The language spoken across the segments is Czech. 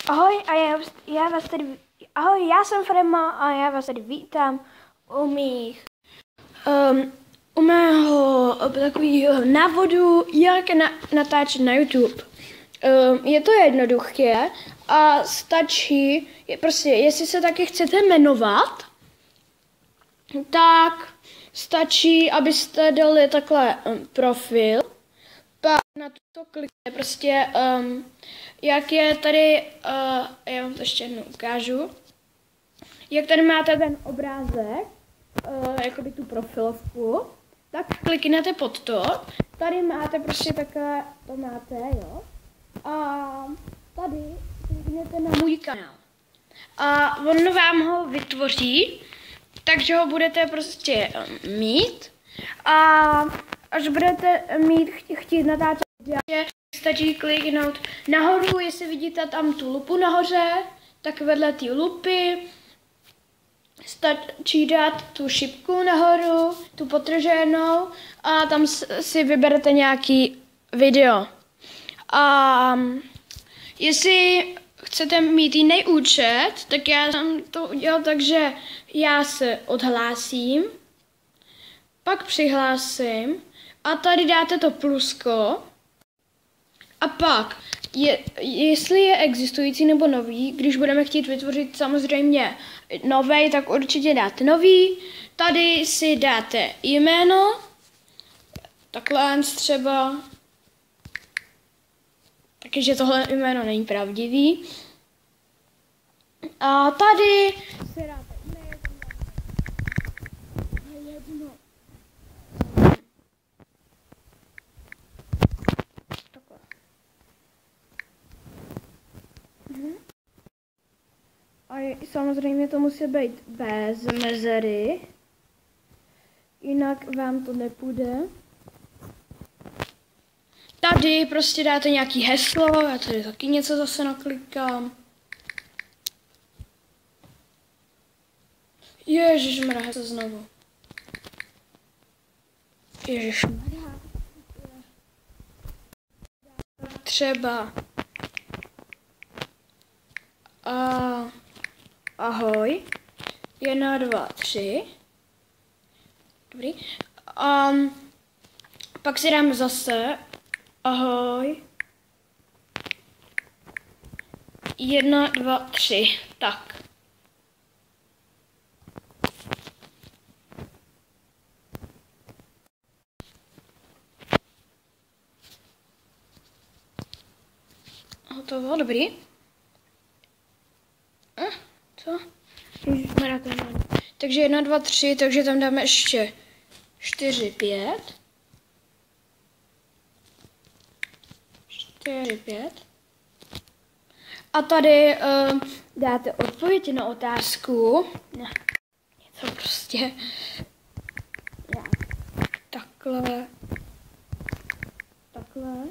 Ahoj, a já vás tady... Ahoj, já jsem Frema a já vás tady vítám u mého takového návodu, jak natáčet na YouTube. Je to jednoduché a stačí, jestli se taky chcete jmenovat, tak stačí, abyste dali takhle profil, pak na to klikněte, jak je tady, já vám to ještě jednou ukážu, jak tady máte ten obrázek, jakoby tu profilovku, tak klikněte pod to, tady máte takhle, to máte, jo, a tady klikněte na můj kanál. A on vám ho vytvoří, takže ho budete mít a až budete chtít natáčet, stačí kliknout nahoru, jestli vidíte tam tu lupu nahoře, tak vedle té lupy stačí dát tu šipku nahoru, tu podtrženou a tam si vyberete nějaký video. A jestli chcete mít jiný účet, tak já jsem to udělal tak, že já se odhlásím, pak přihlásím a tady dáte to plusko a pak, jestli je existující nebo nový, když budeme chtít vytvořit samozřejmě nový, tak určitě dáte nový. Tady si dáte jméno, takhle třeba, takže tohle jméno není pravdivý. A tady si dáte e-mail, takhle. A samozřejmě to musí být bez mezery, jinak vám to nepůjde. Tady dáte nějaký heslo, já tady taky něco zase naklikám. Ježišmarja, heslo znovu. Ježišmarja. Třeba. Ahoj. 1, 2, 3. Dobrý. Pak si dáme zase. Ahoj. 1, 2, 3. Tak. Hotovo, dobrý. Co? Takže 1, 2, 3, takže tam dáme ještě 4, 5. 4, 5. A tady dáte odpověď na otázku. Něco takhle. Takhle.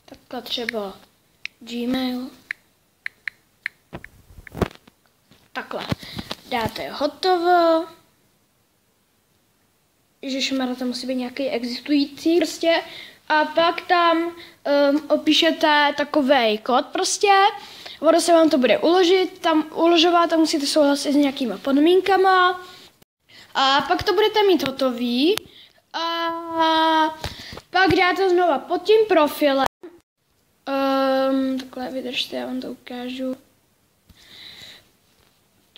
Takhle třeba Gmail. Takhle. Dáte hotovo. Ježišmarja, to musí být nějaký existující a pak tam opíšete takovej kód ono se vám to bude uložovat a musíte souhlasit s nějakýma podmínkama a pak to budete mít hotový a pak dáte znova pod tím profilem, takhle vydržte, já vám to ukážu.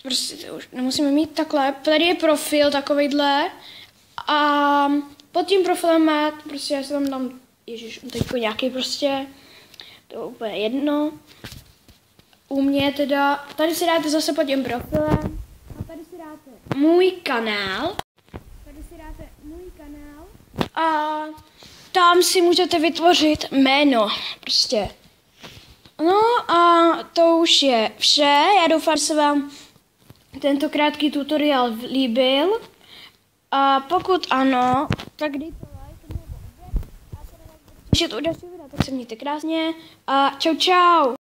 To už nemusíme mít takhle, tady je profil takovejhle. A pod tím profilem má, já se tam dám, teďko nějaký to je úplně jedno. U mě teda, tady si dáte zase pod tím profilem a tady si dáte můj kanál. A tam si můžete vytvořit jméno, No a to už je vše, já doufám, že se vám tento krátký tutoriál líbil. A pokud ano, tak dejte like nebo odběr. A se na vás budu těšit u dalšího videa, tak se mějte krásně a čau čau.